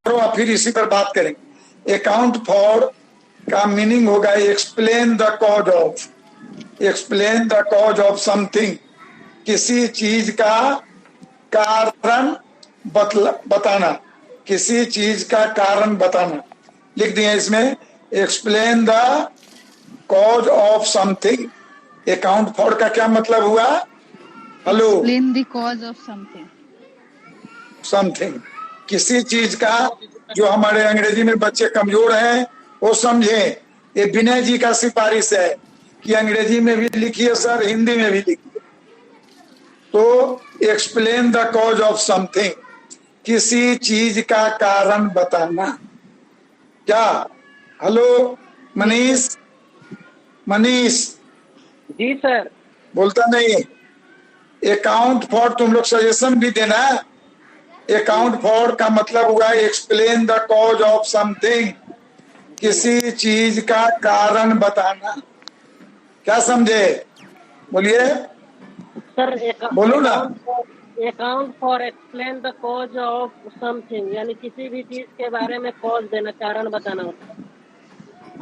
और फिर इसी पर बात करेंगे। अकाउंट फॉर का मीनिंग होगा explain the cause of, explain the cause of something, किसी चीज का कारण बताना, किसी चीज का कारण बताना। लिख दिए इसमें explain the cause of something. Account for का क्या मतलब हुआ? Hello, explain the cause of something, something किसी चीज का। जो हमारे अंग्रेजी में बच्चे कमजोर हैं वो समझे, ये विनय जी का सिफारिश है कि अंग्रेजी में भी लिखिए सर, हिंदी में भी लिखिए। तो explain the cause of something, किसी चीज का कारण बताना। क्या? Hello Manish, Manish ji sir. बोलता नहीं। अकाउंट फॉर तुम लोग सजेशन भी देना। अकाउंट फॉर का मतलब हुआ explain the cause of something, किसी चीज का कारण बताना। क्या समझे? बोलिए, सर बोलो ना। Account for explain the cause of something, यानी किसी भी चीज के बारे में कॉज देना, कारण बताना होता है।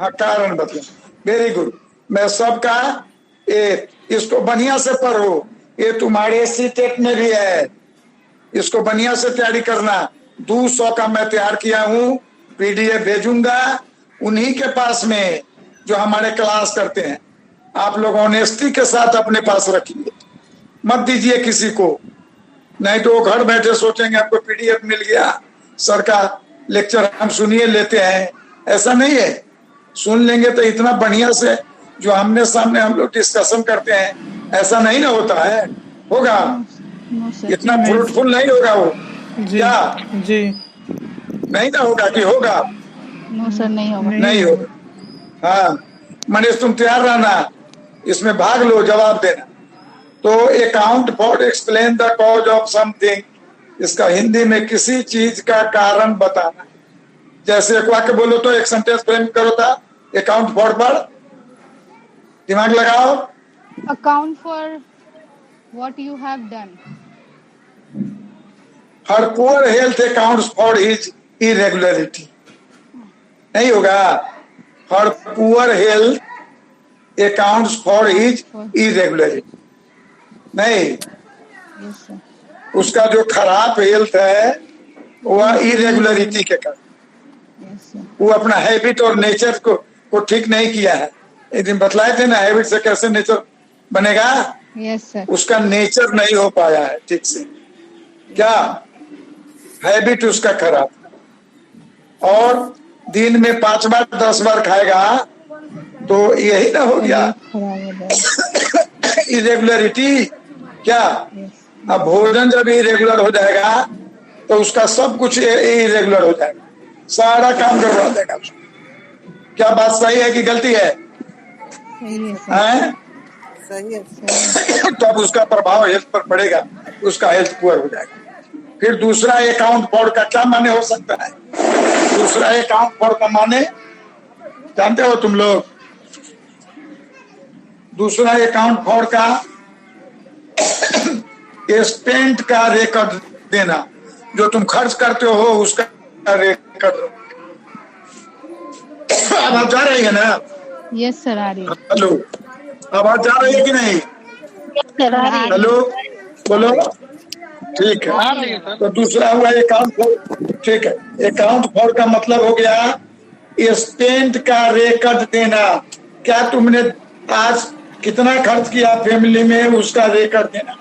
हाँ, कारण बताना। Very good. मैं सबका इसको बढ़िया से पढ़ो, ये तुम्हारे सीटेट में भी है, इसको बढ़िया से तैयारी करना। 200 का मैं तैयार किया हूँ, पीडीएफ भेजूंगा उन्हीं के पास में जो हमारे क्लास करते हैं। आप लोग ऑनेस्टी के साथ अपने पास रखिए, मत दीजिए किसी को, नहीं तो वो घर बैठे सोचेंगे आपको पीडीएफ मिल गया, सर का लेक्चर हम सुनिए लेते हैं। ऐसा नहीं है, सुन लेंगे तो इतना बढ़िया से जो आमने सामने हम लोग डिस्कशन करते हैं, ऐसा नहीं ना होता है। होगा इतना फ्रूटफुल नहीं होगा वो। जी, क्या जी नहीं ना होगा कि होगा? नो सर, नहीं होगा। नहीं होगा। हाँ मनीष, तुम तैयार रहना, इसमें भाग लो, जवाब देना। तो account for explain the cause of something, इसका हिंदी में किसी चीज का कारण बताना। जैसे एक वाक्य बोलो तो एक सेंटेंस फ्रेम करो था अकाउंट फॉर पर, दिमाग लगाओ। Account for what you have done. Her poor health accounts for his irregularity. नहीं होगा? Her poor health accounts for his irregularity. नहीं, यस सर। उसका उसका जो खराब हेल्थ है वह इरेगुलरिटी के कारण, यस सर। वो अपना हैबिट और नेचर को ठीक नहीं किया है। एक दिन बतलाए थे ना, हैबिट से कैसे नेचर बनेगा। Yes sir. उसका नेचर नहीं हो पाया है ठीक से। क्या? हैबिट उसका खराब, और दिन में 5 बार 10 बार खाएगा तो यही ना हो गया इरेगुलरिटी। क्या? अब भोजन जब इरेगुलर हो जाएगा तो उसका सब कुछ इरेगुलर हो जाएगा, सारा काम करवा देगा उसको। क्या बात सही है कि गलती है? सही है सर। तब उसका प्रभाव हेल्थ पर पड़ेगा, उसका हेल्थ पुअर हो जाएगा। फिर दूसरा अकाउंट फॉर का क्या माने हो सकता है? दूसरा अकाउंट फॉर का माने जानते हो तुम लोग? दूसरा अकाउंट फॉर का स्पेंट का रिकॉर्ड देना, जो तुम खर्च करते हो उसका रिकॉर्ड। आवाज जा रही है ना? यस सर, आ रही है। हेलो, आवाज जा रही है कि नहीं? हेलो, बोलो। ठीक है, तो दूसरा हुआ अकाउंट फॉर। ठीक है, अकाउंट फॉर का मतलब हो गया स्पेंट का रिकॉर्ड देना। क्या तुमने आज कितना खर्च किया फैमिली में, उसका रिकॉर्ड देना।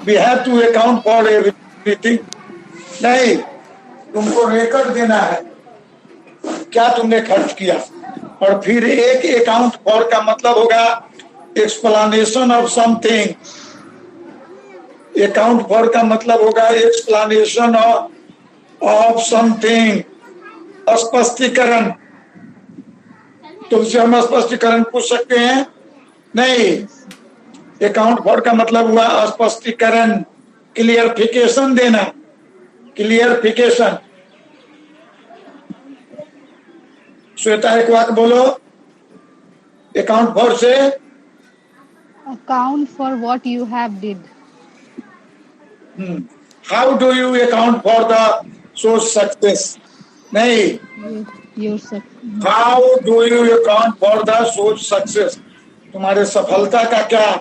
We have to account for everything. नहीं, तुमको रिकॉर्ड देना है क्या तुमने खर्च किया। और फिर एक अकाउंट फॉर का मतलब होगा explanation of something. Account for का मतलब होगा एक्सप्लेनेशन ऑफ समथिंग, स्पष्टीकरण। तुमसे हम स्पष्टीकरण पूछ सकते हैं? नहीं, अकाउंट फॉर का मतलब हुआ स्पष्टीकरण, क्लियरिफिकेशन देना, क्लियरिफिकेशन। श्वेता एक वाक्य बोलो अकाउंट फॉर से। Account for what you have did. How do you account for the source success? नहीं, Your success. How do you account for the सोच सक्सेस, तुम्हारे सफलता का क्या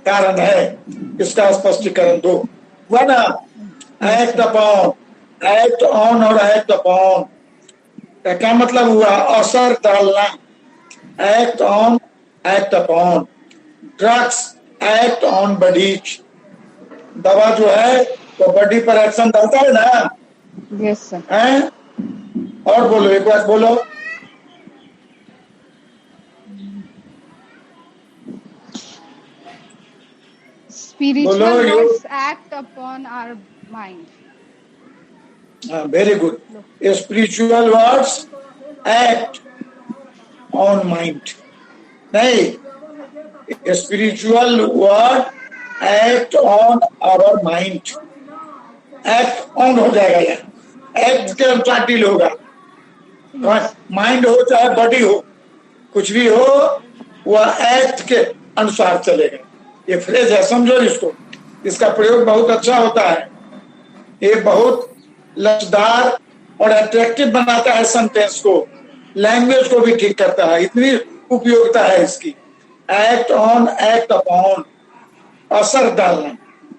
कारण है, इसका स्पष्टीकरण दो। हुआ ना, एक्ट अपॉन, एक्ट ऑन और एक्ट अपॉन का क्या मतलब हुआ, असर डालना, act on act upon. Drugs act on bodies, दवा जो है तो बॉडी पर एक्शन डालता है ना, Yes, sir. हैं? और बोलो, एक बार बोलो। Spiritual बोलो, words act upon our mind. Very good. Spiritual words act on mind, नहीं, spiritual word act on our mind. Act on हो जाएगा, यार एक्ट के अनुसार डील होगा। माइंड हो चाहे बॉडी हो, कुछ भी हो, वह एक्ट के अनुसार चलेगा। ये फ्रेज है, समझो इसको, इसका प्रयोग बहुत अच्छा होता है। ये बहुत लचदार और अट्रैक्टिव बनाता है सेंटेंस को, लैंग्वेज को भी ठीक करता है, इतनी उपयोगिता है इसकी। एक्ट ऑन एक्ट अपॉन, असर डालना,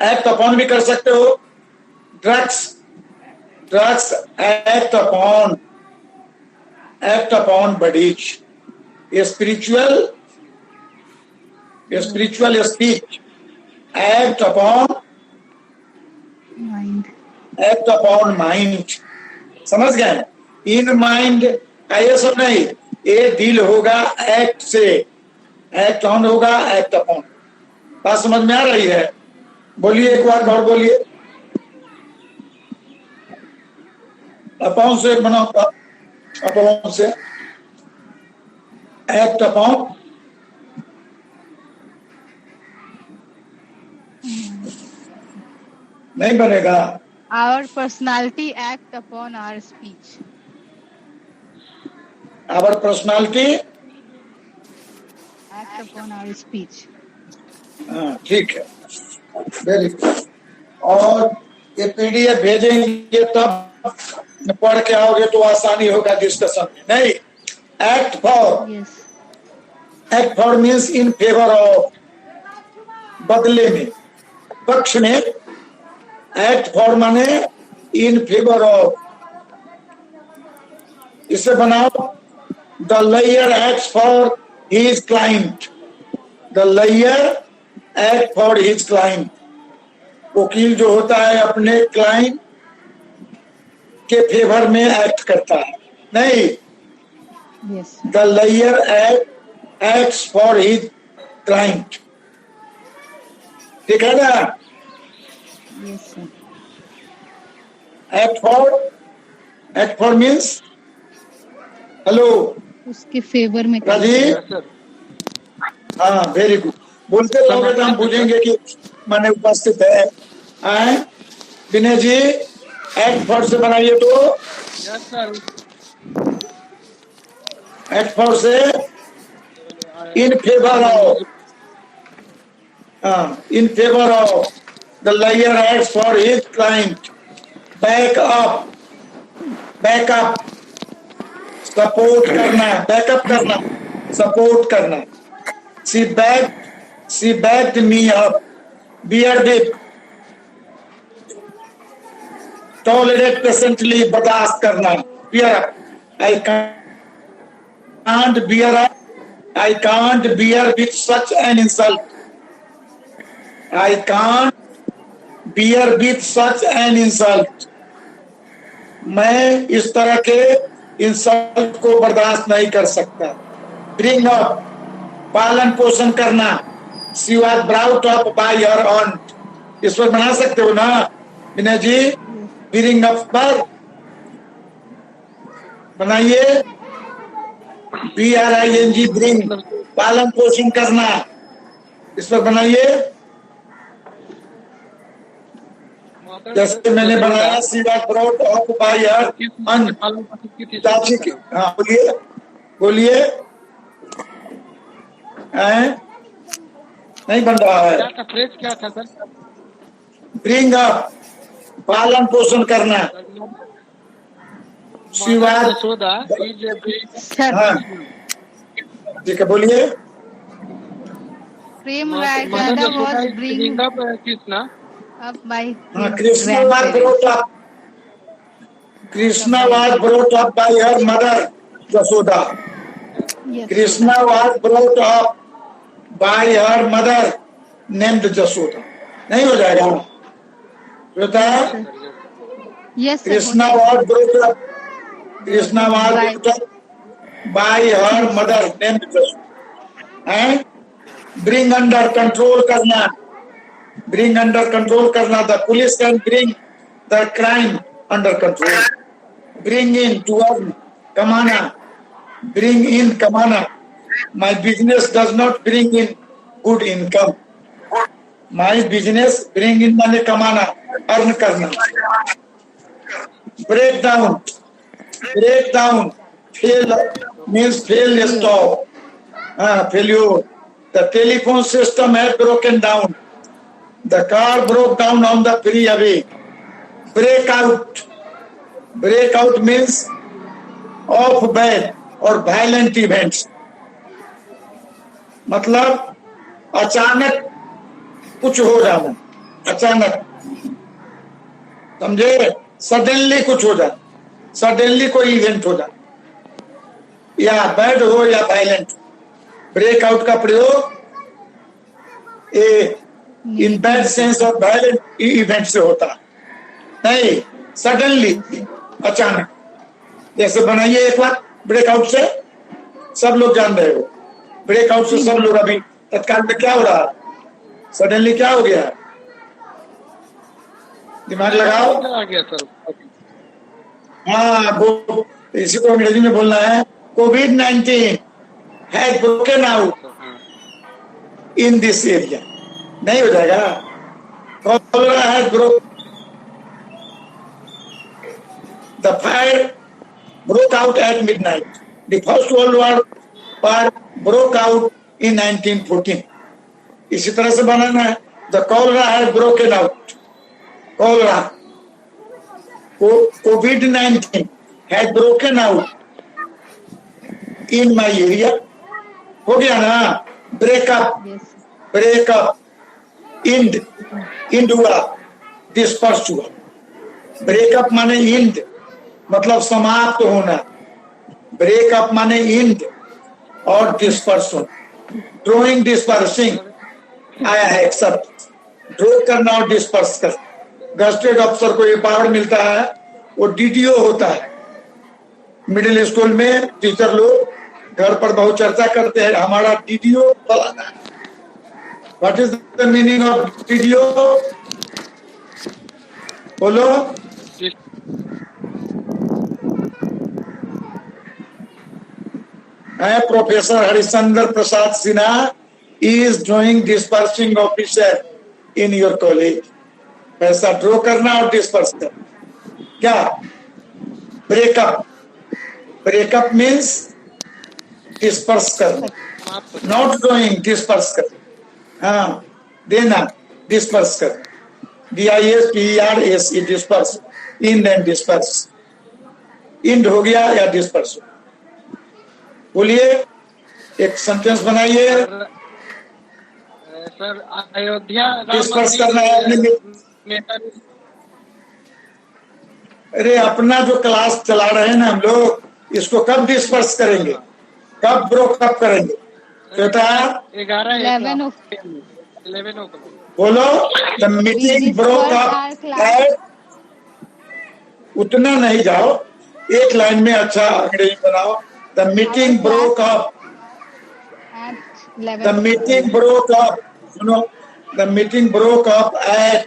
एक्ट अपॉन भी कर सकते हो। Drugs, drugs act upon bodies. Spiritual speech act upon Mind. Act upon mind, समझ गए। इन माइंड का ये सब नहीं, ये डील होगा एक्ट से, एक्ट ऑन होगा एक्ट अपॉन। बात समझ में आ रही है? बोलिए एक बार और बोलिए। अपॉन से बनाओ, अपॉन से एक्ट अपॉन, नहीं बनेगा। Our personality act upon our speech. Our personality Act upon our speech. हाँ, ठीक है, वेरी गुड। और ये पीडीएफ भेजेंगे तब पढ़ के आओगे तो आसानी होगा डिस्कशन में। नहीं, act for, Yes. Act for means in favour of, बदले में, पक्ष में। एक्ट फॉर माने इन फेवर ऑफ। इसे बनाओ, the lawyer acts for his client, the lawyer act for his client. वकील जो होता है अपने क्लाइंट के फेवर में एक्ट करता है। नहीं, Yes. The lawyer acts for his client, ठीक है ना। Yes, sir. Act for means, hello उसके फेवर में राजीव, हाँ वेरी गुड। बोलते रहोगे तो हम पूछेंगे कि मैंने उपस्थित है। आए विनय जी, एक्ट फॉर से बनाइए तो। Yes sir. एक्ट फॉर से in favour of, in favour of, the lawyer acts for his client. Backup, backup support करना, बैकअप करना, सपोर्ट करना। She backed me up, bear with, tolerate patiently, बर्दाश्त करना, bear up, I can't bear up, I can't bear with such an insult, I can't bear with such an insult. मैं इस तरह के insult को बर्दाश्त नहीं कर सकता। ब्रिंग अप, पालन पोषण करना। She was brought up by हर ऑन्ट, इस पर बना सकते हो ना विनय जी। ब्रिंग अप पर बनाइए, BRING, ब्रिंग, पालन पोषण करना, इस पर बनाइए। जैसे मैंने बनाया, she was brought up by हर ऑन्ट। हाँ बोलिए, बोलिए। नहीं बन रहा है। क्या फ्रेज क्या था सर? ब्रिंग अप, पालन पोषण करना। She was, Yashoda is Sir, हाँ ठीक है बोलिए। Prem Mother Radha Yashoda was is bringing up Krishna. up by हाँ his Krishna was grandparents. brought up. Krishna was brought up by her mother Yashoda. Yes. Krishna was brought up by her mother named Yashoda. नहीं हो जाएगा होता है। Yes, sir. Krishna was brought up. Krishna was brought up by her mother named Yashoda. हैं? Bring under control करना, bring under control करना. The police can bring the crime under control. Bring in to earn, कमाना. Bring in कमाना. My business does not bring in good income. My business bring in माने कमाना, earn करना. Break down, break down. Fail means fail, stop. Failure. The telephone system had broken down. The car broke down on the freeway. Break out. Break out means of bad और violent events. मतलब अचानक कुछ हो जाना, अचानक समझे, suddenly कुछ हो जाए, सडनली कोई इवेंट हो जाए, या बैड हो या वायलेंट। ब्रेक आउट का प्रयोग इन बैड सेंस और वायलेंट इवेंट से होता है, नहीं सडनली, अचानक। जैसे बनाइए एक बार ब्रेकआउट से, सब लोग जान रहे हो ब्रेकआउट से सब लोग अभी तत्काल में क्या हो रहा है, सडनली क्या हो गया, दिमाग लगाओ। आ गया सर। हाँ वो इसी को अंग्रेजी में बोलना है, कोविड-19 has broken out in this area. नहीं हो जाएगा, cholera has broke, the fire broke out at midnight. The First World War broke out in 1914. इसी तरह से बनाना है, the cholera had broken out. Cholera, COVID-19 had broken out in my area. हो गया ना, break up, break up, end हुआ, disperse हुआ। break up माने end, मतलब समाप्त होना, ब्रेकअप माने इंड, और डिस्पर्स होना। ड्रॉइंग डिस्पर्सिंग आया है, एक्सेप्ट ड्रॉ करना और डिस्पर्स करना। गस्टेड ऑफिसर को ये पावर मिलता है, वो डीडीओ होता है। मिडिल स्कूल में टीचर लोग घर पर बहुत चर्चा करते हैं, हमारा डीडीओ फलाना है। What is the meaning of DDO, बोलो। Professor Harishchandra Prasad Sinha is drawing dispersing officer in your college. पैसा ड्रॉ करना और डिस्पर्स करना, क्या ब्रेकअप, ब्रेकअप मीन्स डिस्पर्स करना, नॉट ड्रॉइंग, डिस्पर्स करना। हाँ देना, डिस्पर्स करना, DISPERS, disperse, end and disperse, end हो गया या डिस्पर्स। बोलिए, एक सेंटेंस बनाइए। सर अयोध्या डिस्पर्स करना है अपने, अरे अपना जो क्लास चला रहे हैं ना हम लोग, इसको कब डिस्पर्स करेंगे, कब ब्रोकअप करेंगे बेटा? 11 बोलो, द मीटिंग ब्रोकअप एट, उतना नहीं जाओ, एक लाइन में अच्छा अंग्रेजी बनाओ। The meeting broke up. The meeting broke up. सुनो, the meeting broke up at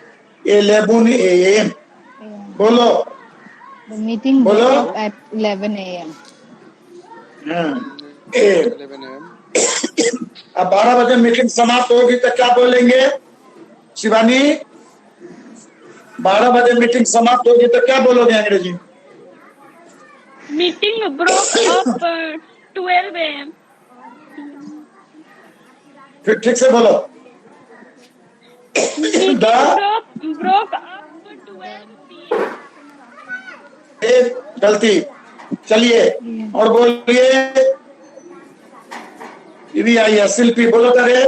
11 a.m. बोलो। The meeting broke up at 11 a.m. अब 12 बजे मीटिंग समाप्त होगी तो क्या बोलेंगे शिवानी? 12 बजे मीटिंग समाप्त होगी तो क्या बोलोगे अंग्रेजी? Meeting broke up 12 a.m. फिर ठीक से बोलो। Meeting broke up 12 p.m. गलती, चलिए और बोलिए आई शिल्पी बोलो करे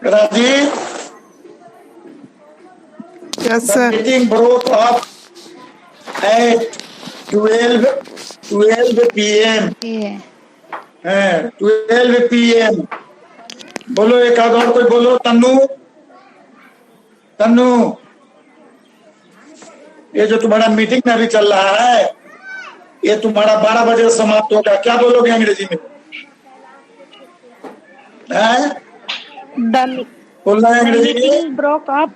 Rajiv Yes, the sir. meeting broke up at 12 p.m. Yeah. 12 p.m. बोलो एक आध और कोई बोलो तन्नू तन्नू ये जो तुम्हारा मीटिंग में अभी चल रहा है ये तुम्हारा 12 बजे समाप्त होगा क्या बोलोगे अंग्रेजी में बोलना है The अंग्रेजी में meeting broke up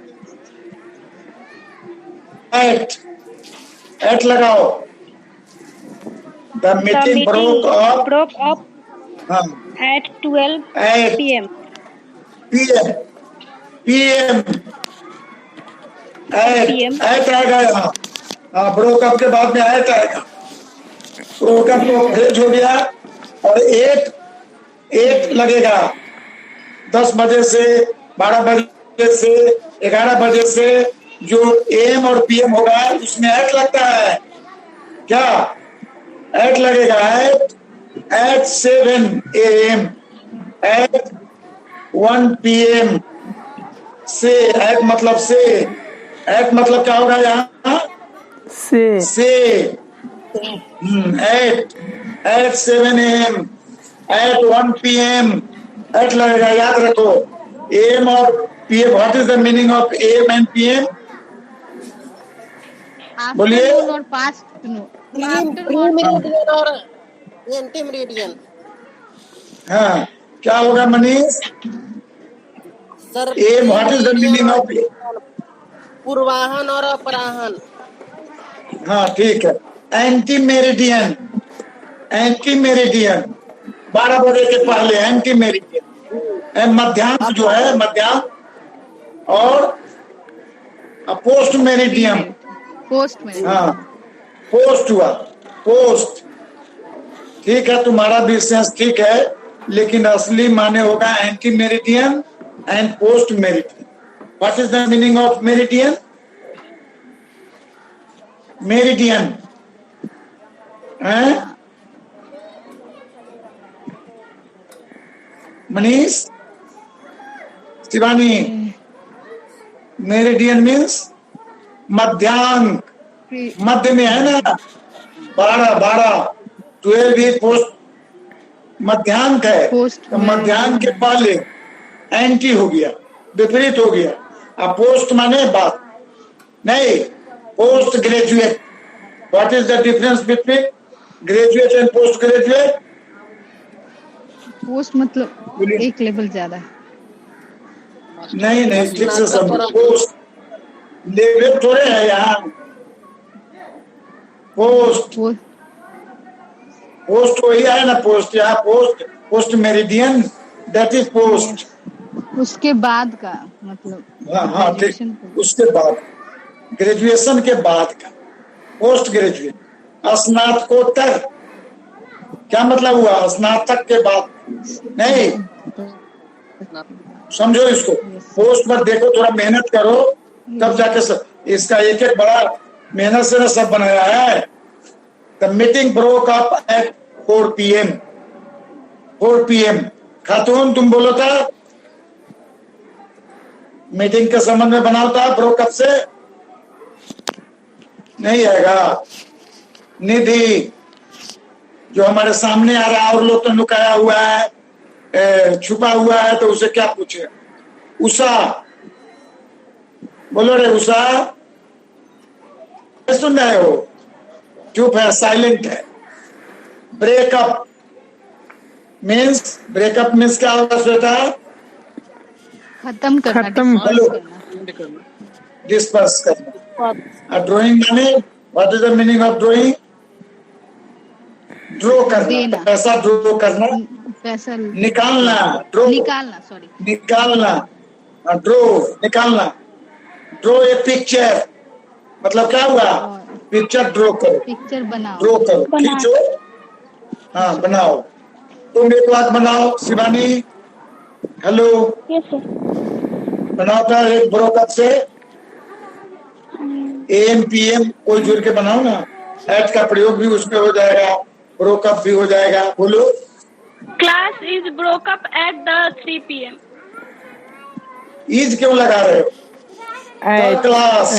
एट लगाओ the The meeting meeting broke up हाँ at 12 at p.m. PM PM PM. At आएगा यहाँ हाँ ब्रोकअप के बाद में एट आएगा ब्रोकअप तो फ्रेज हो गया और एट लगेगा 10 बजे से 12 बजे से 11 बजे से जो एम और पीएम होगा उसमें एट लगता है क्या एट लगेगा एट 7 AM एट 1 PM से एट मतलब क्या होगा यहाँ से at 7 AM at 1 PM at लगेगा याद रखो एम और PM what is the meaning of AM and PM बोलिए आफ्टरनून और पास्ट मेरिडियन और एंटी मेरिडियन हाँ क्या होगा Manish sir AM what is the meaning of पूर्वाहन और अपराहन हाँ ठीक है एंटी मेरिडियन 12 बजे के पहले एंटी मेरिडियन मध्याह्न जो है मध्याह्न और पोस्ट मेरिडियम पोस्ट में हाँ पोस्ट हुआ पोस्ट ठीक है तुम्हारा भी सेंस ठीक है लेकिन असली माने होगा anti meridian and post meridian what is the meaning of meridian meridian Manish Shivani meridian means मध्यांक मध्य में है ना 12 ही पोस्ट मध्यांक है तो मध्यांक के पहले एंटी हो गया विपरीत हो गया अब पोस्ट माने बात नहीं post graduate what is the difference between graduate and post graduate post मतलब एक लेवल ज्यादा नहीं ठीक से समझो पोस्ट लेवल थोड़े है यहाँ पोस्ट वही है ना पोस्ट यहाँ post meridian that is post उसके बाद का मतलब हाँ ठीक उसके बाद ग्रेजुएशन के बाद का पोस्ट ग्रेजुएट स्नातकोत्तर क्या मतलब हुआ स्नातक के बाद नहीं समझो इसको पोस्ट पर देखो थोड़ा मेहनत करो तब जाके इसका एक बड़ा मेहनत से ना सब बनाया है the meeting broke up at 4 PM खातून तुम बोलो था मीटिंग के संबंध में बनाओ था ब्रोक अप से नहीं आएगा निधि जो हमारे सामने आ रहा है और लोग तो लुकाया हुआ है छुपा हुआ है तो उसे क्या पूछे उषा बोलो रे उषा सुन रहे हो चुप है साइलेंट है ब्रेकअप मीन्स क्या होगा श्वेता खत्म करना डिस्पर्स करना ड्राइंग माने what is the meaning of drawing draw करना पैसा ड्रॉ करना पैसा निकालना ड्रॉ ए पिक्चर मतलब क्या हुआ पिक्चर ड्रॉ करो खींचो हाँ बनाओ तुम एक बात बनाओ शिवानी हेलो बनाओ था एक ब्रोकअप से AM PM कोई जुड़ के बनाओ ना एट का प्रयोग भी उसमें हो जाएगा, ब्रोकअप भी हो जाएगा। बोलो। Class is broke up at the 3 p.m. Is क्यों लगा रहे हो? द क्लास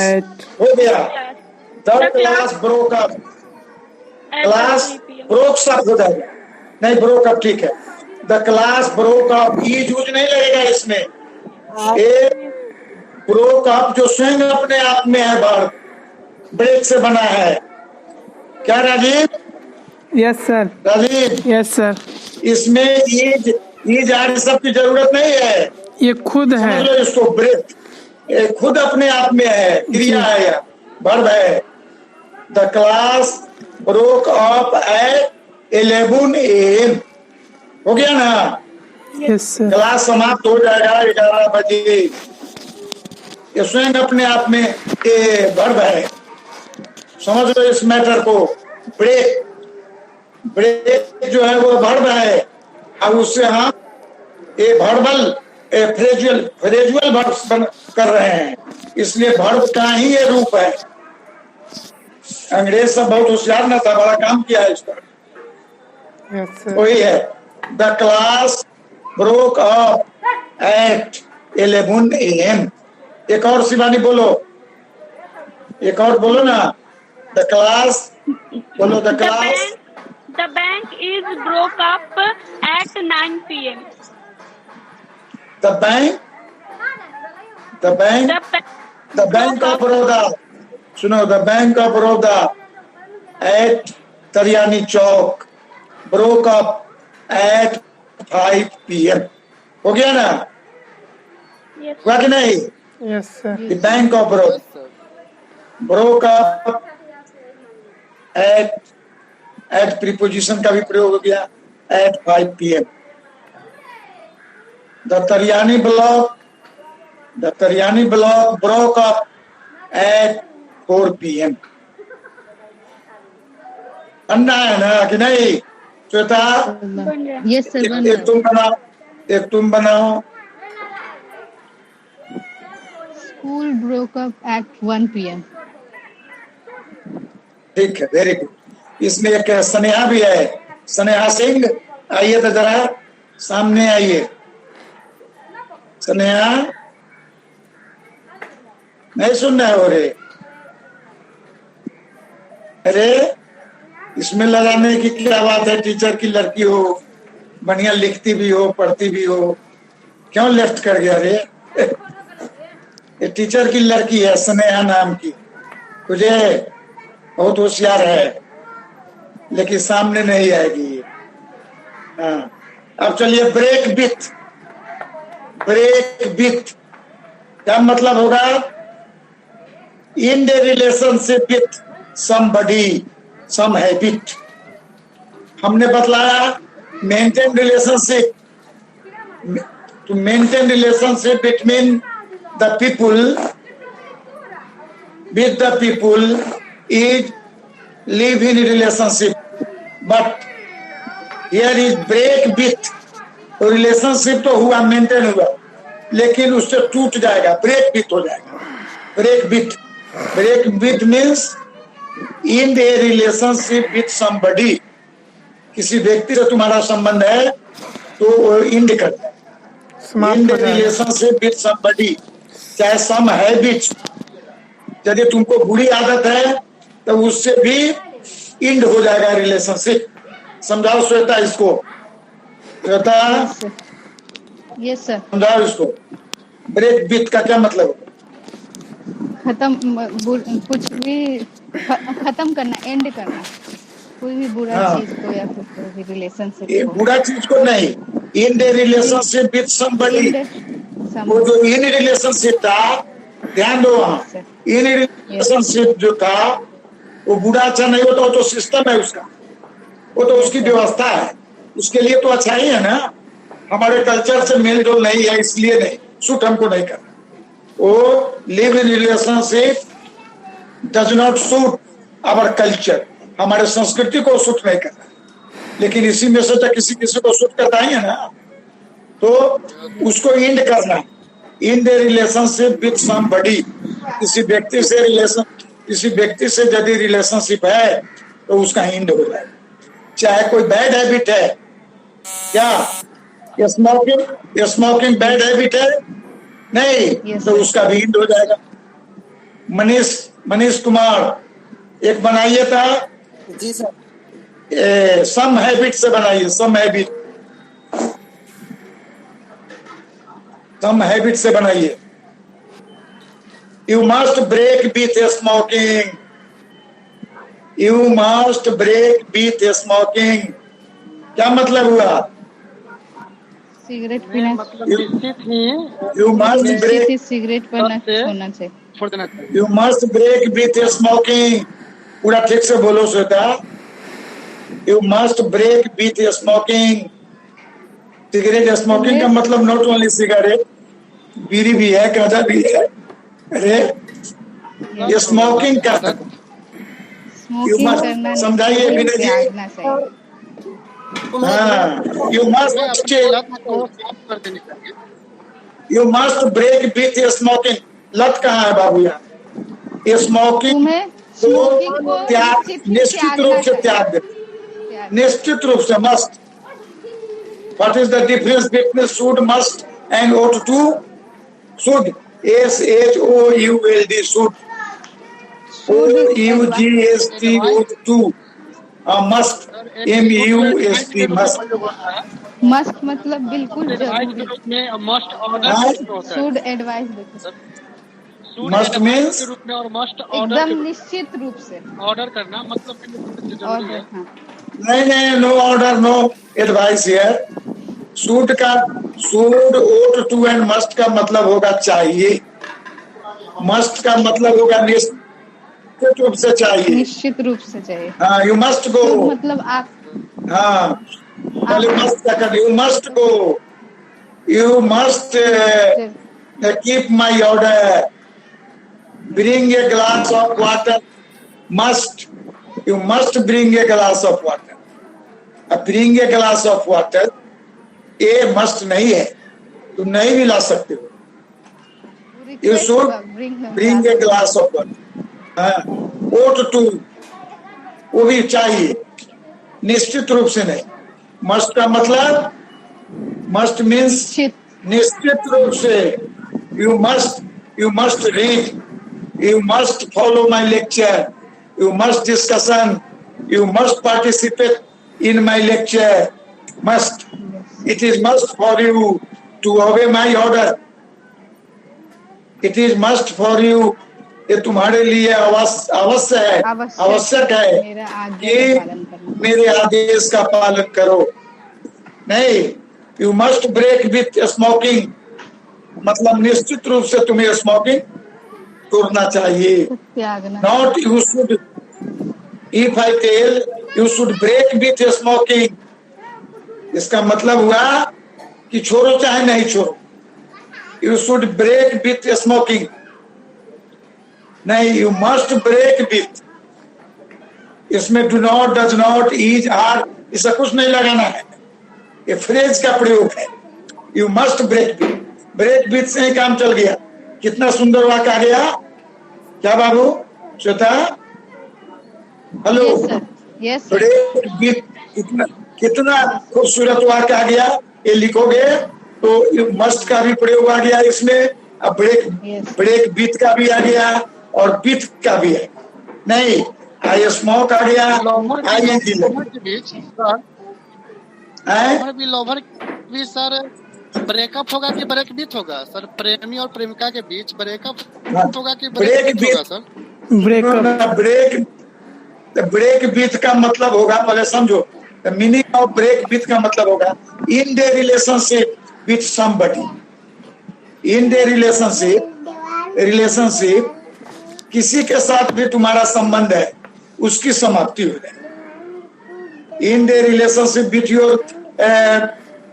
हो गया, the The class class broke up, at class the 3 p.m. Broke शब्द हो जाएगा, नहीं ब्रोकअप ठीक है। The class broke up, is use नहीं लगेगा इसमें। एक ब्रोकअप जो स्वयं अपने आप में है, वर्ब ब्रेक से बना है। क्या Rajiv? Yes sir. Rajiv, yes sir. इसमें ईज आर सब की जरूरत नहीं है, ये खुद है। समझ लो इसको, ब्रेक ये खुद अपने आप में है, क्रिया है या वर्ब है। The class broke up eight 11 AM, हो गया ना? Yes sir. क्लास समाप्त हो जाएगा 11 बजे। ये स्वयं अपने आप में ये वर्ब है, समझ लो इस मैटर को। ब्रेक जो है वो वर्ब है, अब उससे हम ये वर्बल फ्रेजुअल वर्ब कर रहे हैं, इसलिए वर्ब का ही ये रूप है। अंग्रेज सब बहुत होशियार ना था, बड़ा काम किया है इसका। Yes sir. वही है, the class broke up eight 11 AM। एक और शिवानी बोलो, एक और बोलो ना। द क्लास बोलो, the class The bank is broke up at 9 p.m. The bank The the bank of Baroda, सुनो, the bank of Baroda at Tariyani chowk broke up at 5 PM, हो गया ना? Yes. हुआ कि नहीं? Yes sir. The bank of Baroda broke up at preposition का भी प्रयोग हो गया, at 5 PM। The Tariyani block broke up at 4 PM। अन्ना है ना कि नहीं श्वेता? Yes sir, one एक तुम बनाओ, एक तुम बनाओ। School broke up at 1 p.m. ठीक है, वेरी गुड। इसमें एक स्नेहा भी है, स्नेहा सिंह, आइए तो जरा सामने आइए। स्नेहा, नहीं सुन रहे हो रे? अरे इसमें लगाने की क्या बात है? टीचर की लड़की हो, बढ़िया लिखती भी हो, पढ़ती भी हो, क्यों लेफ्ट कर गया रे? ये टीचर की लड़की है, स्नेहा नाम की, तुझे बहुत होशियार है, लेकिन सामने नहीं आएगी। हाँ, अब चलिए ब्रेक विथ क्या मतलब होगा? In the relationship with somebody, some habit. हमने बतलाया maintain relationship, to maintain relationship between the people with the people is live in relationship, but here is break with। तो रिलेशनशिप तो हुआ, मेंटेन हुआ, लेकिन उससे टूट जाएगा, ब्रेक विथ हो जाएगा। Break with means in the relationship with somebody, किसी व्यक्ति से तुम्हारा संबंध है तो इंड कर जाए। इन द रिलेशनशिप विथ समबडी, चाहे सम हैबिट्स, यदि तुमको बुरी आदत है तो उससे भी इंड हो जाएगा रिलेशनशिप। समझाओ श्वेता इसको, श्वेता Yes sir. समझाओ इसको, ब्रेक विथ का क्या मतलब है? कुछ भी खत्म करना, एंड करना, कोई भी बुरा हाँ। चीज को या फिर कोई भी रिलेशनशिप ये को। बुरा चीज को नहीं, इन द रिलेशनशिप विथ समबडी, वो जो इन रिलेशनशिप था, ध्यान दो वहां, इन रिलेशनशिप जो था वो बुरा अच्छा नहीं होता, वो तो सिस्टम है उसका, वो तो उसकी व्यवस्था है, उसके लिए तो अच्छा ही है ना। हमारे कल्चर से मेल जोल नहीं है, इसलिए नहीं, सूट हमको नहीं करना। वो live in relationship does not suit our culture, हमारे संस्कृति को सूट नहीं करना, लेकिन इसी में से तो किसी किसी को सूट करता ही है ना, तो उसको इंड करना। इन द रिलेशनशिप विथ समबडी, किसी व्यक्ति से रिलेशन किसी व्यक्ति से यदि रिलेशनशिप है तो उसका हिंद हो जाए। चाहे कोई बैड हैबिट है, क्या स्मोकिंग बैड हैबिट है? नहीं, Yes, तो sir. उसका भी हिंद हो जाएगा। मनीष कुमार एक बनाइए था, जी सर। सम हैबिट से बनाइए, सम हैबिट से बनाइए। You must break with smoking, you must break with smoking. क्या मतलब हुआ? सिगरेट पीना, मतलब निश्चित ही यू मस्ट निश्चित ब्रेक, ही सिगरेट पीना सबसे- छोड़ना चाहिए। छोड़ देना चाहिए। You must break with smoking. पूरा ठीक से बोलो Shweta. You must break with smoking. Cigarette smoking का मतलब नॉट ओनली सिगरेट, बीड़ी भी है, गांजा भी है। अरे ये स्मोकिंग का स्मोकिंग must करना समझाइए नहीं, विनय जी। त्यागना चाहिए। You must you must break with smoking. लत कहाँ है बाबू? यहाँ स्मोकिंग तुम्हें स्मोकिंग को त्याग, निश्चित रूप से त्याग दे, निश्चित रूप से must. What is the difference between should, must and ought to? Should, SHOULD, should, OUGST, ought to, must, MUST, must. Must मतलब बिल्कुल एडवाइस के जरूरी। रूप में मस्ट ऑर्डर हाँ। के रूप में होता है। शुड एडवाइस देते, Should Must advise means? के रूप में और मस्ट ऑर्डर एकदम निश्चित रूप से। ऑर्डर करना मतलब कि जरूरी और है। हाँ, नहीं, no order, no advice here. Should का, should, ought to and must का मतलब होगा चाहिए। मस्ट का मतलब होगा निश्चित रूप से चाहिए। निश्चित रूप से चाहिए। हाँ, यू मस्ट गो। शुड मतलब आप, हाँ, पहले मस्ट का कर, you must go, you must keep my order, bring a glass of water, must, you must bring a glass of water. अब bring a glass of water ये must नहीं है, तुम नहीं भी ला सकते हो। You should bring a glass of water. हाँ, ought to, वो भी चाहिए, निश्चित रूप से नहीं। मस्ट का मतलब, मस्ट मीन्स निश्चित रूप से। You must read, you must follow my lecture, you must discussion, you must participate in my lecture. Must, it is must for you to obey my order. It is must for you, ये तुम्हारे लिए आवश्यक है मेरा आज्ञा कि का पालन करना। मेरे आदेश का पालन करो। नहीं, you must break with smoking मतलब निश्चित रूप से तुम्हें स्मोकिंग छोड़ना चाहिए। त्यागना। Not you should, if I tell you should break with smoking, इसका मतलब हुआ कि छोड़ो चाहे नहीं छोड़ो। You should break with smoking, नहीं, you must break with। इसमें do not, does not, is, are, इसका कुछ नहीं लगाना है, ये फ्रेज का प्रयोग है। You must break with, break with से ही काम चल गया। कितना सुंदर वाक्य आ गया, क्या बाबू? Shweta, hello, yes sir. Break with, कितना खूबसूरत वाक्य आ गया। ये लिखोगे तो मस्ट का भी प्रयोग आ गया इसमें, अब ब्रेक विथ का भी आ गया और विथ का भी है। नहीं, आई स्मोक आ गया, लवर भी सर ब्रेकअप होगा कि ब्रेक बीट होगा सर? प्रेमी और प्रेमिका के बीच ब्रेकअप होगा कि ब्रेक बीट होगा सर? ब्रेक विथ का मतलब होगा, पहले समझो, मीनिंग ऑफ ब्रेक विथ का मतलब होगा in the relationship with somebody. In the relationship किसी के साथ भी तुम्हारा संबंध है, उसकी समाप्ति हो जाए। इन दे रिलेशनशिप विथ योर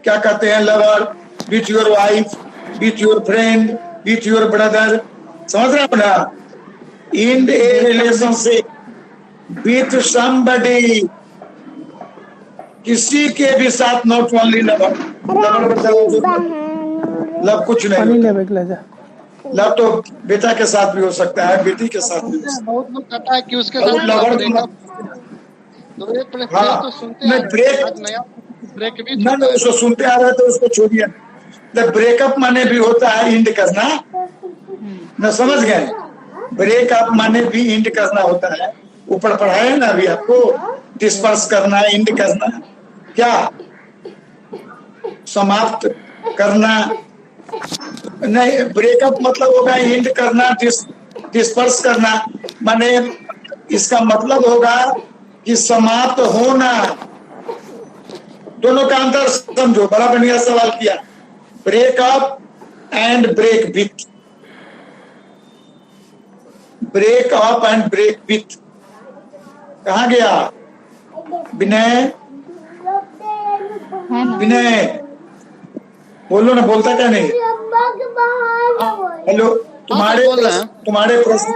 क्या कहते हैं, lover, with your wife, with your friend, with your brother, समझ रहे हो ना? इन ए रिलेशनशिप विथ समबडी, किसी के भी साथ, नॉट ओनली लवर। लव कुछ नहीं, लव तो बेटा के साथ भी हो सकता है, बेटी के साथ भी हो सकता बहुत लोग कहता है कि उसके है। और साथ लवर ब्रेकअप, तो ये हाँ, तो सुनते नहीं हैं, ब्रेक, आज नया ब्रेक भी ना ना उसको सुनते आ रहे तो उसको छोड़िए। ब्रेकअप माने भी होता है इंड करना, न समझ गए? ब्रेकअप माने भी इंड करना होता है। ऊपर पढ़ाया ना अभी आपको, डिस्पर्स करना, इंड करना, क्या समाप्त करना नहीं। ब्रेकअप मतलब होगा इंड करना, डिस्पर्स करना, माने इसका मतलब होगा कि समाप्त होना। दोनों का अंतर समझो, बड़ा बढ़िया सवाल किया। Breakup and break with, break up and break with. कहा गया विनय? है ना? विनय बोलो ना, बोलता क्या नहीं? हेलो, तुम्हारे प्रश्न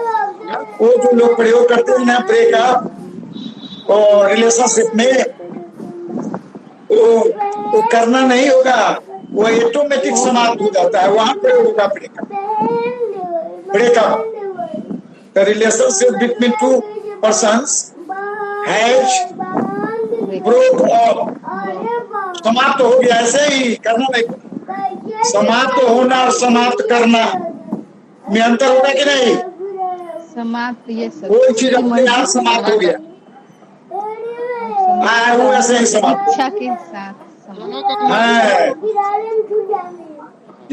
वो जो लोग प्रयोग करते हैं ना ब्रेकअप और रिलेशनशिप में, वो करना नहीं होगा, वो ऑटोमेटिक समाप्त हो जाता है, वहां प्रयोग होगा breakup. Breakup the relationship between two persons has broke up, समाप्त हो गया। ऐसे ही करना नहीं, समाप्त होना और समाप्त करना में अंतर होगा कि नहीं? समाप्त, ये सब कोई चीज अपने आप समाप्त हो गया, वो ऐसे ही समाप्त इच्छा के साथ समाप्त। है।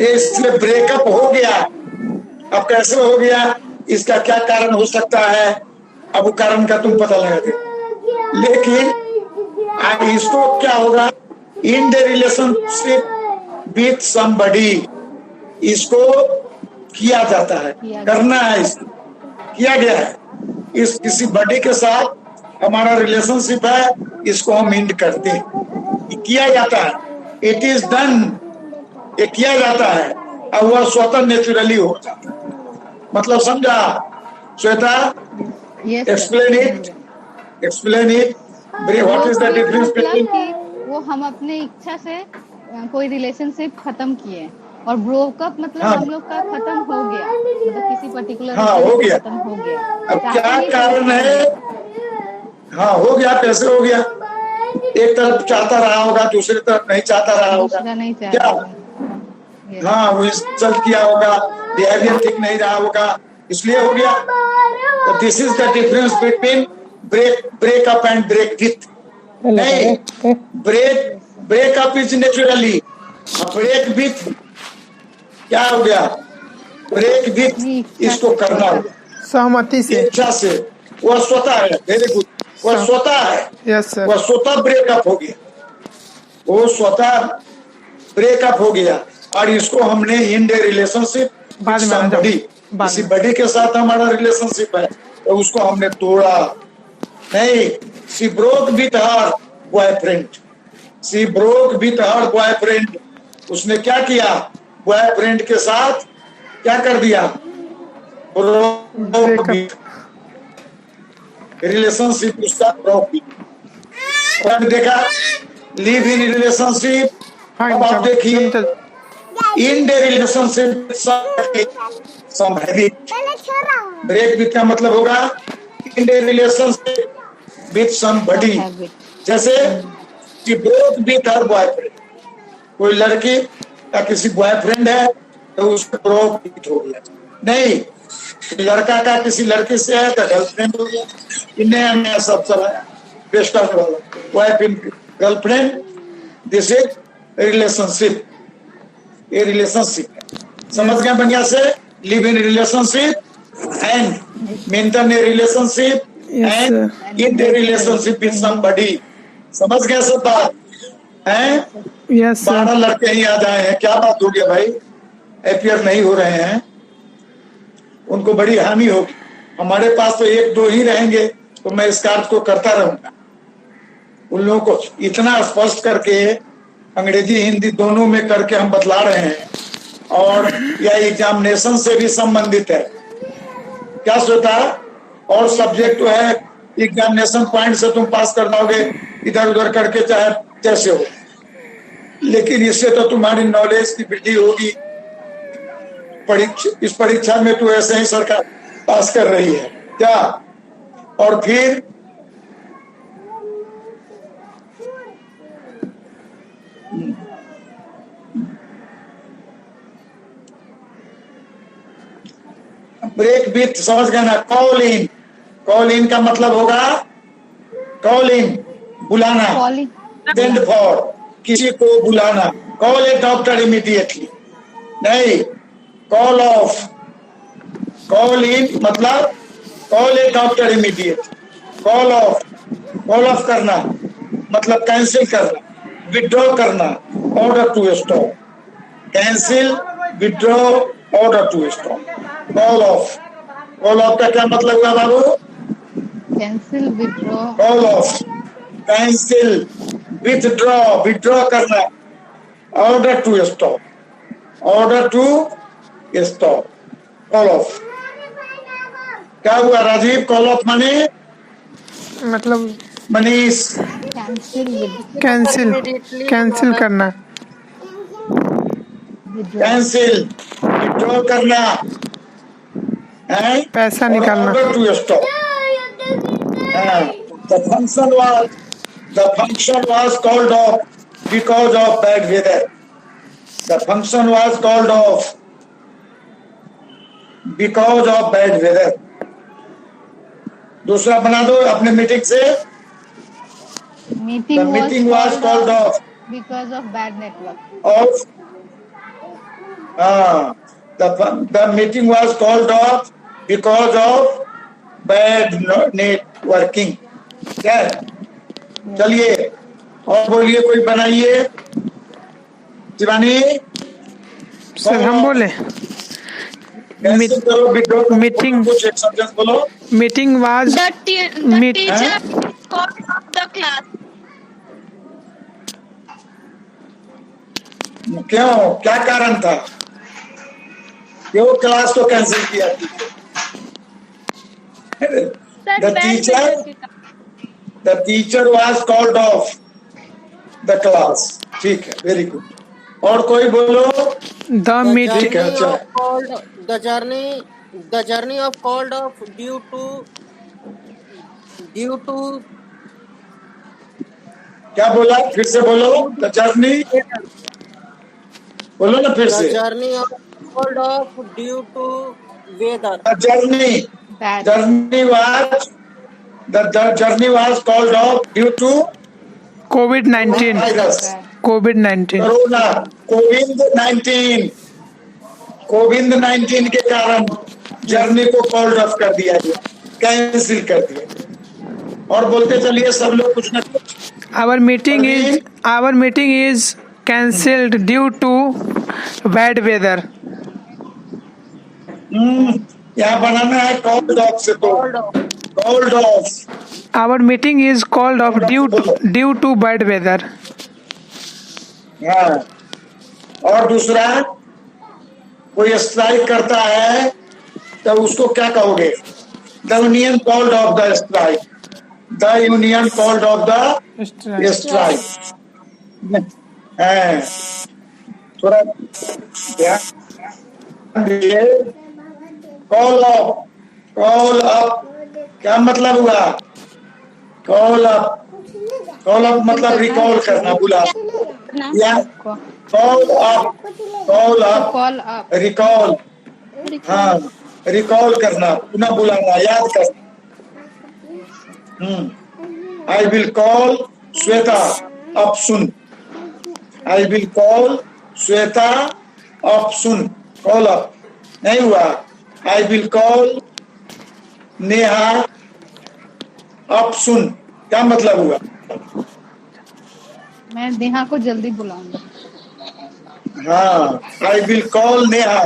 इसलिए ब्रेकअप हो गया। अब कैसे हो गया, इसका क्या कारण हो सकता है, अब वो कारण का तुम पता लगा दे। लेकिन इसको क्या होगा, in the relationship with somebody, इसको किया जाता है, करना है, इसको किया गया है। इस किसी बॉडी के साथ हमारा रिलेशनशिप है, इसको हम इंड करते हैं, किया जाता है। इट इज डन, ये किया जाता है, और वह स्वतः नेचुरली हो जाता है। मतलब समझा Shweta? Explain it, explain it. What is the difference between? वो हम अपने इच्छा से कोई रिलेशनशिप खत्म किए, और ब्रोकअप मतलब हाँ, हम लोग का खत्म हो गया, मतलब किसी पर्टिकुलर हाँ, हो गया। खत्म हो गया। अब क्या कारण है? हाँ, हो गया। कैसे हो गया? एक तरफ चाहता रहा होगा, दूसरी तरफ नहीं चाहता रहा होगा, दूसरा नहीं क्या? चाहता। हाँ, वो इंसल्ट किया होगा, बिहेवियर ठीक नहीं रहा होगा, इसलिए हो गया। तो this is the difference between breakup and break with. नहीं, breakup is naturally, break with क्या हो गया? ब्रेक विथ इसको करना होगा सहमति से, इच्छा से, वह स्वतः है। वेरी गुड, वह स्वतः है। यस सर, वह स्वतः ब्रेकअप हो गया, वो स्वतः ब्रेकअप हो गया। और इसको हमने इन द रिलेशनशिप बाद में समबडी, किसी बड़ी के साथ हमारा रिलेशनशिप है, तो उसको हमने तोड़ा नहीं। She broke with her boyfriend, she broke with her boyfriend. उसने क्या किया? बॉयफ्रेंड के साथ क्या कर दिया? ब्रोक विथ, रिलेशनशिप उसका ब्रोक विथ। और देखा लिव इन रिलेशनशिप। अब आप देखिए in the relationship break with का मतलब होगा in the relationship with somebody. जैसे कि ब्रोक विथ हर बॉयफ्रेंड, कोई लड़की या किसी बॉयफ्रेंड है तो उसको ब्रोक विथ हो गया। नहीं, लड़का का किसी लड़की से है तो गर्लफ्रेंड हो गया। नया नया सब चलाया बेस्ट वाला wife in girlfriend, this is relationship. ये रिलेशनशिप है, समझ गए बढ़िया से? Live in relationship and maintain A relationship and in the relationship with somebody. समझ गए सब बात हैं? यस सर, 12 लड़के ही आ जाए हैं, क्या बात हो गया भाई? अपियर नहीं हो रहे हैं, उनको बड़ी हानि होगी। हमारे पास तो 1-2 ही रहेंगे, तो मैं इस कार्य को करता रहूंगा। उन लोगों को इतना स्पष्ट करके अंग्रेजी हिंदी दोनों में करके हम बतला रहे हैं, और यह एग्जामिनेशन से भी संबंधित है। क्या सोचा? और सब्जेक्ट जो है एग्जामिनेशन पॉइंट से तुम पास कर पाओगे, इधर उधर करके चाहे जैसे हो, लेकिन इससे तो तुम्हारी नॉलेज की वृद्धि होगी। इस परीक्षा में तू ऐसे ही सरकार पास कर रही है क्या? और फिर ब्रेक विथ समझ गए ना? कॉल इन का मतलब होगा कॉल इन बुलाना, कॉलिंग सेंड फॉर किसी को बुलाना। कॉल ए डॉक्टर इमीडिएटली नहीं, कॉल ऑफ। कॉल इन मतलब call a doctor immediate. Call off करना मतलब कैंसिल करना, विड्रॉ करना, order to stop. Cancel, withdraw, order to stop. Call off का क्या मतलब हुआ बाबू? Cancel, withdraw, call off, cancel, withdraw करना, order to stop, call off. क्या हुआ राजीव? कॉल ऑफ माने मतलब मनीष कैंसिल करना, कैंसिल, विड्रॉ करना है, पैसा निकालना। Order to stop. The function was called off because of bad weather. The function was called off because of bad weather. दूसरा बना दो अपने मीटिंग से। The meeting was called off because of bad network. The meeting was called off because of bad networking. क्या? चलिए और बोलिए, कोई बनाइए। शिवानी सर हम बोले कैंसिल करो, विड्रॉ करो, मीटिंग कुछ एक सब्जेक्ट बोलो। Meeting was The teacher called off the class. क्यों? क्या कारण था? क्यों क्लास को कैंसिल किया? The teacher was called off the class. ठीक है, वेरी गुड। और कोई बोलो। द मीटिंग है, अच्छा। The journey of called off due to क्या बोला? फिर से बोलो। द जर्नी बोलो ना फिर से। journey of called off due to weather. The journey was called off due to COVID-19 virus. Corona, कोविड-19 के कारण जर्नी को कॉल्ड ऑफ कर दिया गया, कैंसिल कर दिया। और बोलते चलिए सब लोग कुछ न कुछ। Our meeting is cancelled due to bad weather. यहाँ बनाना है कॉल्ड ऑफ से, तो called off. Our meeting is called off due to bad weather. हाँ, और दूसरा कोई स्ट्राइक करता है तो उसको क्या कहोगे? The union called off the strike. The union called off the strike. थोड़ा ध्यान दीजिए। कॉल अप क्या मतलब हुआ? कॉल अप मतलब रिकॉल करना, बुला या कॉल अप रिकॉल। हाँ, रिकॉल करना, पुनः बुलाना, याद करना। I will call Shweta up soon. I will call Shweta up soon. Call up नहीं हुआ। I will call Neha up soon. क्या मतलब हुआ? मैं नेहा को जल्दी बुलाऊंगा। हाँ, I will call Neha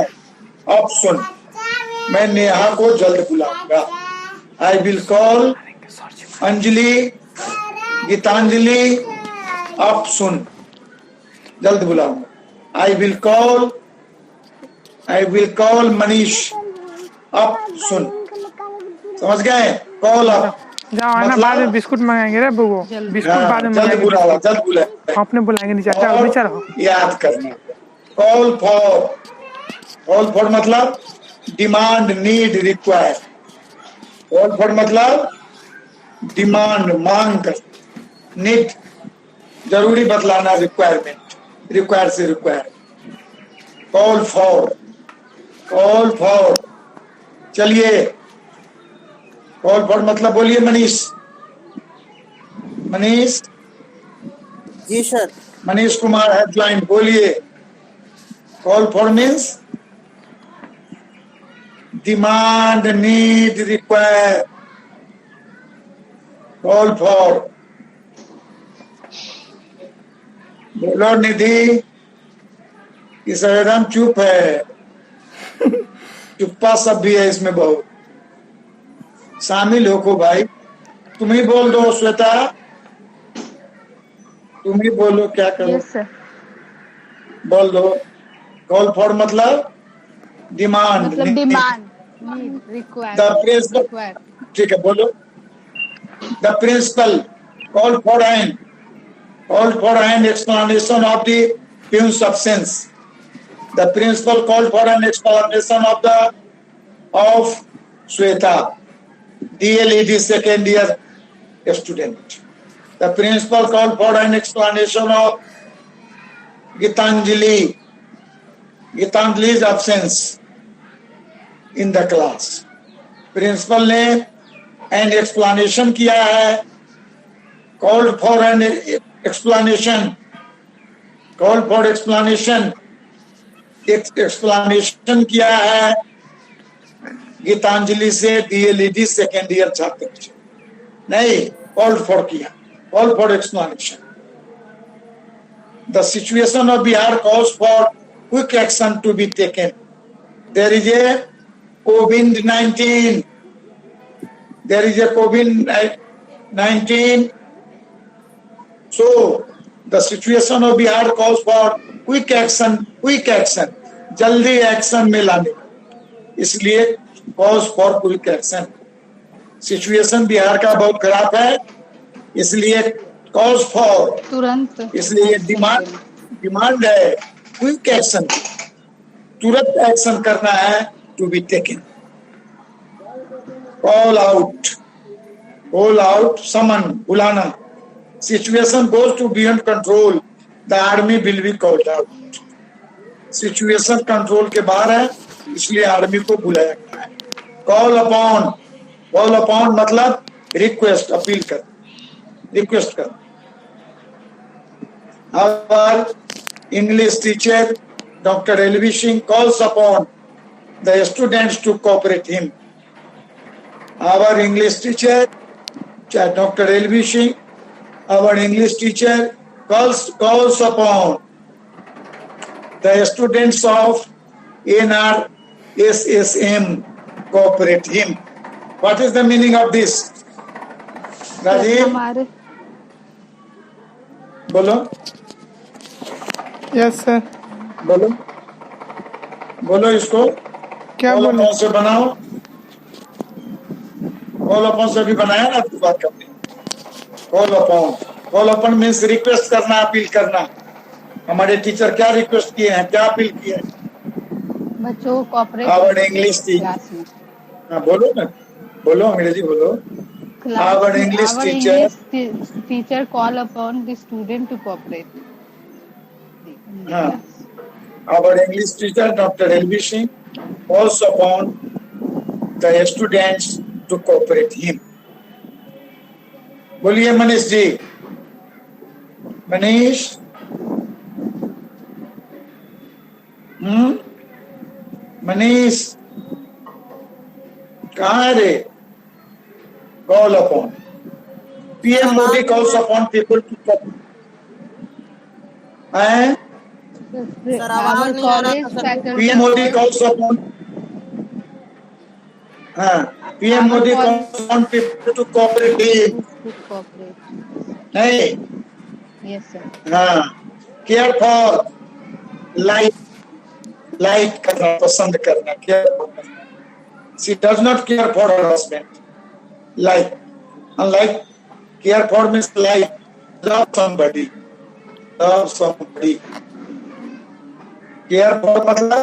up soon. मैं नेहा को जल्द बुलाऊंगा। I will call Anjali, Geetanjali up soon, जल्द बुलाऊंगा। I will call Manish up सुन। समझ गए? कॉल अप जाओ आना, बाद में बिस्कुट मंगाएंगे रे बुगो। बिस्कुट बाद में जल्द बुलाएंगे। आपने बुलाएंगे नीचे रहो। याद करना। कॉल फॉर कॉल फॉर मतलब demand, need, require. Call for मतलब डिमांड, मांग कर, नीड जरूरी बतलाना, रिक्वायरमेंट, रिक्वायर से require. Call for, call for. चलिए, कॉल फॉर मतलब बोलिए मनीष। मनीष, जी सर। मनीष कुमार है ज्वाइंट, बोलिए। Call for means demand, need, require. Call for. बोलो निधि, इस एकदम चुप है, चुप्पा सब भी है इसमें बहुत। शामिल हो को भाई, तुम ही बोल दो श्वेता, तुम ही बोलो क्या करो। Yes sir. बोल दो। कॉल फॉर मतलब डिमांड, मतलब demand, need, require, the principal. Require. ठीक है, बोलो। The principal call for an explanation of the Pune's absence. The principal called for an explanation of Shweta, DLED second year student. The principal called for an explanation of Gitanjali's absence in the class. Principal ने an explanation किया है, called for an explanation, called for explanation, explanation किया है गीतांजलि से DElEd second year छात्र से। नहीं, called for किया, call for explanation. The situation of Bihar calls for quick action to be taken. There is a COVID-19. There is a COVID-19. So the situation of Bihar calls for quick action, जल्दी action में लाने, इसलिए calls for quick action। Situation Bihar का बहुत खराब है, इसलिए calls for तुरंत, इसलिए डिमांड है क्विक एक्शन, तुरंत एक्शन करना है, to be taken। Call out, summon, बुलाना। Situation goes to beyond control, the army will be called out। Situation control के बाहर है, इसलिए आर्मी को बुलाया गया है। Call upon मतलब रिक्वेस्ट, अपील कर, रिक्वेस्ट कर। Our English teacher Dr. LV Singh calls upon the students to cooperate him। Our English teacher Dr. LV Singh, our English teacher calls upon the students of NRSSM cooperate him। What is the meaning of this? Rajiv, हमारे बोलो। Yes sir. बोलो इसको। क्या call बोले? Upon से बनाओ, call upon से भी बनाया ना आपकी बात करनी। कॉल अपॉन मीन्स रिक्वेस्ट करना, अपील करना। हमारे टीचर क्या रिक्वेस्ट किए हैं, क्या अपील किए हैं? बच्चों को cooperate Our English teacher, class में। हाँ बोलो ना, बोलो अंग्रेजी बोलो। Our English teacher call upon the student to cooperate। हाँ, our English teacher Dr. LV Singh calls upon the students to cooperate him। बोलिए मनीष जी। मनीष, मनीष कहाँ है रे? Call upon, PM Modi calls upon people to cooperate। Sir आवाज नहीं आ रहा था sir. PM Modi calls upon, हाँ, PM Modi calls upon people to cooperate him। नहीं, यस सर। हाँ, केयर फॉर, लाइक करना, पसंद करना, care for. She does not care for her husband, like, unlike care for means like love somebody, care for मतलब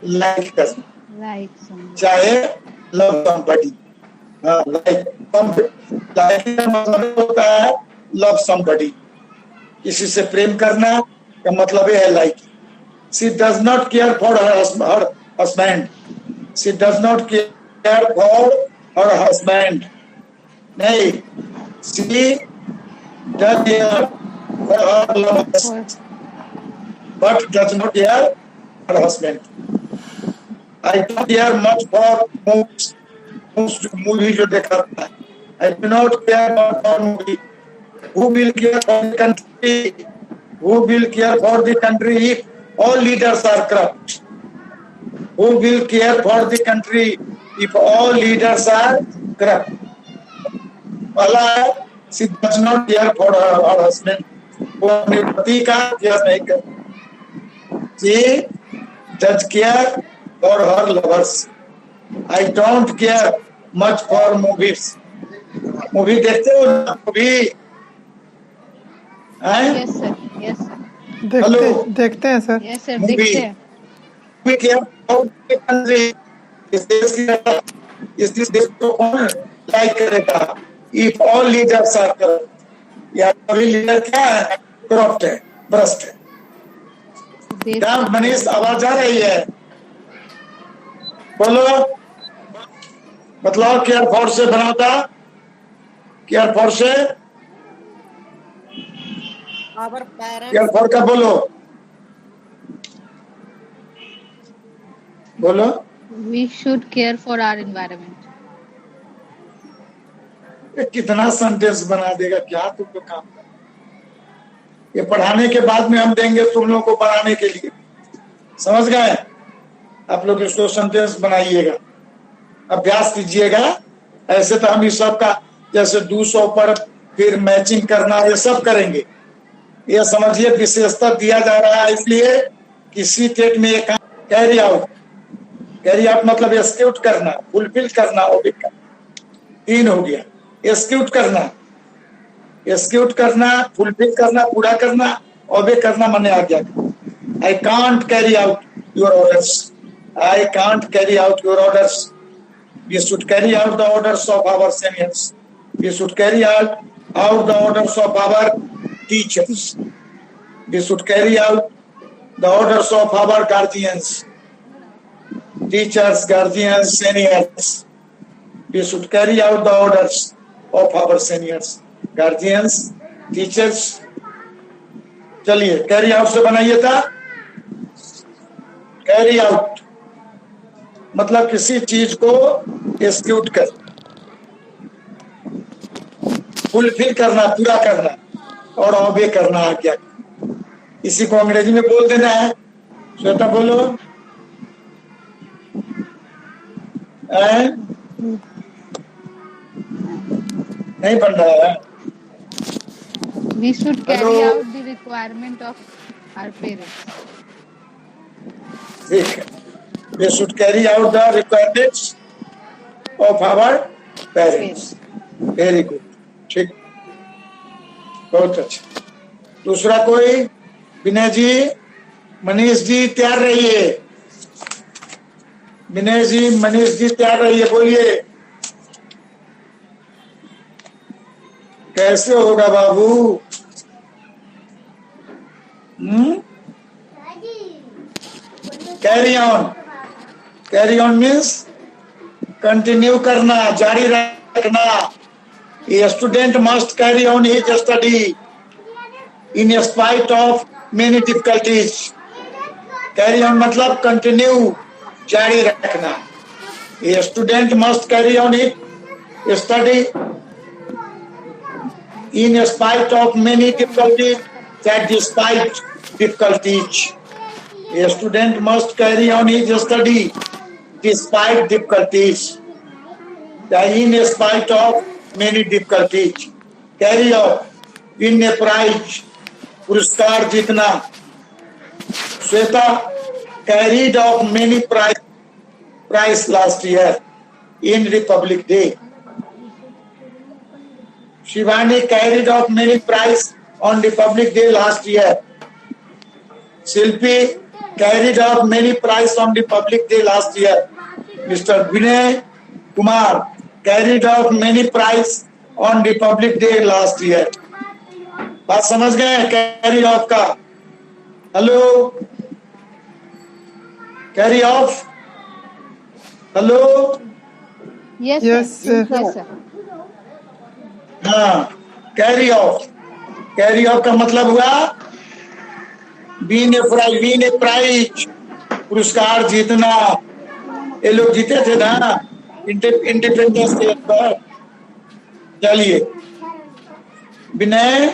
like करना, Like somebody. चाहे love somebody, हाँ like का मतलब होता है लव समबडी, किसी से प्रेम करना का मतलब है like. She does not care for her husband, she does not care for her husband, नहीं, she does care for her lovers but does not care her husband. I don't care much for movie जो देखा था। I do not care for movie. Who will care for the country? Who will care for the country if all leaders are corrupt? Who will care for the country if all leaders are corrupt? पहला है, she does not care for her husband. वो अपने पति का care नहीं करती। She does care for her lovers. I don't care much for movies. Movie देखते हो ना? Movie Yes sir. Yes sir. देखते हैं सर। Yes sir. Movie. देखते हैं। We care about the country. इस देश को कौन लाइक करेगा? If all leaders are corrupt. या सभी लीडर क्या है? करप्ट है, भ्रष्ट है। क्या मनीष आवाज आ रही है? बोलो, मतलब केयर फॉर से बना था, केयर फॉर से, our parents केयर फॉर का बोलो, बोलो। We should care for our environment. ये कितना सेंटेंस बना देगा, क्या तुम लोग काम कर? ये पढ़ाने के बाद में हम देंगे तुम लोगों को बनाने के लिए, समझ गए? आप लोग इसको सेंटेंस बनाइएगा, अभ्यास कीजिएगा। ऐसे तो हम इस सब का जैसे 200 पर फिर मैचिंग करना ये सब करेंगे। ये समझिए विशेषता दिया जा रहा है इसलिए किसी टेट में एक कैरी आउट मतलब एक्सिक्यूट करना, फुलफिल करना, ओबे करना। 3 हो गया, एक्सिक्यूट करना, फुलफिल करना, पूरा करना, ओबे करना माने आज्ञा। I can't carry out your orders, I can't carry out your orders. We should carry out the orders of our seniors, we should carry out the orders of our teachers, we should carry out the orders of our guardians, teachers, guardians, seniors. We should carry out the orders of our seniors, guardians, teachers. चलिए carry out से बनाइए था। Carry out मतलब किसी चीज को execute कर, fulfil करना, पूरा करना और ओबे करना आज्ञा। इसी को अंग्रेजी में बोल देना है। श्वेता बोलो। नहीं बन रहा है। We should carry Hello. out the requirement of our parents. ठीक है, we should carry out the requirements of our parents. Very good, ठीक, बहुत अच्छा। दूसरा कोई? विनय जी, मनीष जी तैयार रहिए। विनय जी, मनीष जी तैयार रहिए, बोलिए। कैसे होगा बाबू? कैरी ऑन मीन्स कंटिन्यू करना, जारी रखना। A student must carry on his study in spite of many difficulties. Carry on मतलब कंटिन्यू, जारी रखना। A student must carry on his study in spite of many difficulties, that despite difficulties, a student must carry on his study despite difficulties. In spite of many difficulties, carry on, win a prize, पुरस्कार जीतना। Shweta carried off many prize last year in Republic Day. Shivani carried off many prizes on Republic Day last year. Shilpi carried out many prize on Republic Day last year. Mr. Vinay Kumar carried out many prize on Republic Day last year. बात समझ गए carry off का? Hello, carry off, hello, Yes, Yes, sir. sir. Yes, sir. हाँ, carry off का मतलब हुआ win ए prize, पुरस्कार जीतना। ये लोग जीते थे ना इंडिपेंडेंस डे पर। चलिए विनय,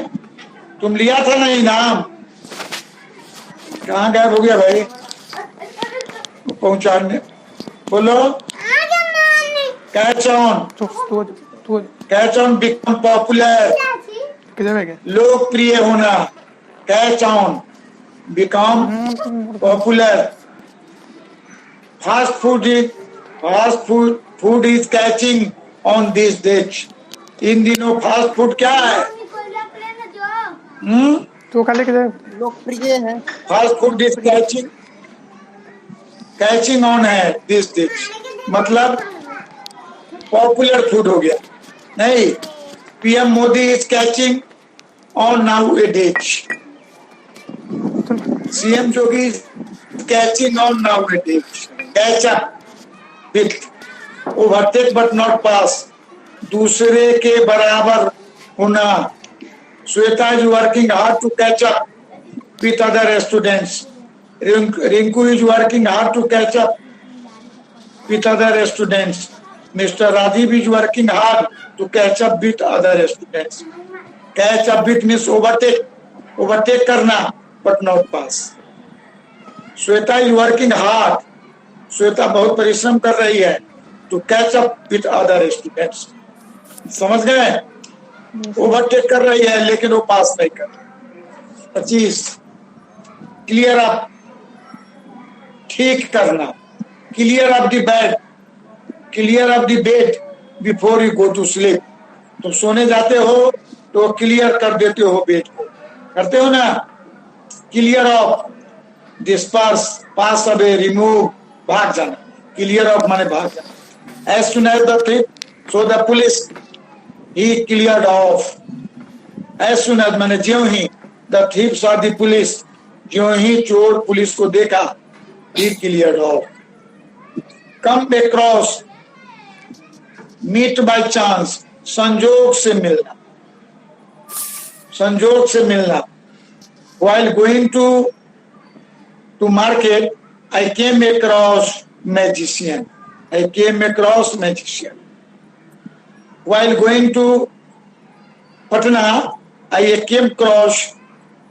तुम लिया था ना इनाम, कहाँ गायब हो गया भाई? पहुंचाने बोलो। कैच ऑन बिकम पॉपुलर, लोकप्रिय होना। Catch on become popular. Fast food is catching on this dish. इन दिनों फास्ट फूड क्या है? तो कल लेके जाए। लोकप्रिय है। Fast food is catching on है दिस डिश, मतलब पॉपुलर फूड हो गया। नहीं, PM Modi is catching on now a dish. CM Jogi is catching on now a dish. Catch up with, overtake but not pass, दूसरे के बराबर होना। Shweta is working hard to catch up with other students. Rinku is working hard to catch up with other students. Mr. Rajiv is working hard to catch up with other students. Catch up with means overtake करना but not pass. Shweta is working hard. Shweta बहुत परिश्रम कर रही है to catch up with other students. समझ गए? Overtake कर रही है लेकिन वो पास नहीं कर रही। 25 क्लियर अप, ठीक करना। Clear up the bed, clear up the bed before you go to sleep. तुम सोने जाते हो तो क्लियर कर देते हो बेड को, करते हो ना? Clear off, disperse, pass away, remove, भाग जाना। क्लियर ऑफ माने भाग जाना। As soon as the thing so the police he cleared off. As soon as माने ज्यों ही, the thieves are the police, ज्यों ही चोर पुलिस को देखा, he cleared off. Come across, meet by chance, संजोग से मिलना, संजोग से मिलना। While going to market, I came across magician. I came across magician. While going to Patna, I came across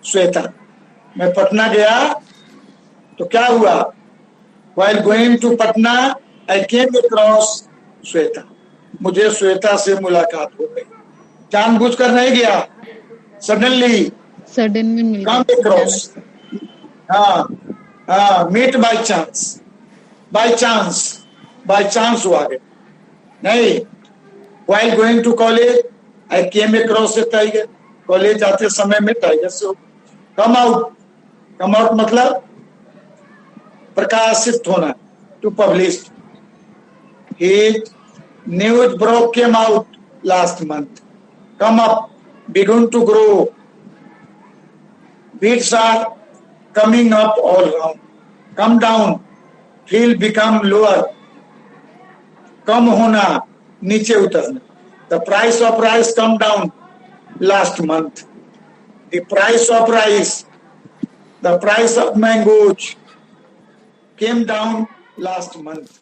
Shweta. मैं पटना गया तो क्या हुआ? While going to Patna, I came across Shweta. मुझे श्वेता से मुलाकात हो गई। जानबूझकर नहीं गया, सडनली, सडन में मिल कम अक्रॉस। हाँ, meet by chance, by chance हुआ गया। नहीं, while going to college, I came across a tiger. College जाते समय में टाइगर से कम आउट मतलब प्रकाशित होना, to publish. His news broke came out last month. Come up, begin to grow. Weeds are coming up all around. Come down, feel become lower. कम होना, नीचे उतरना। The price of rice come down last month. The price of mangoes came down last month.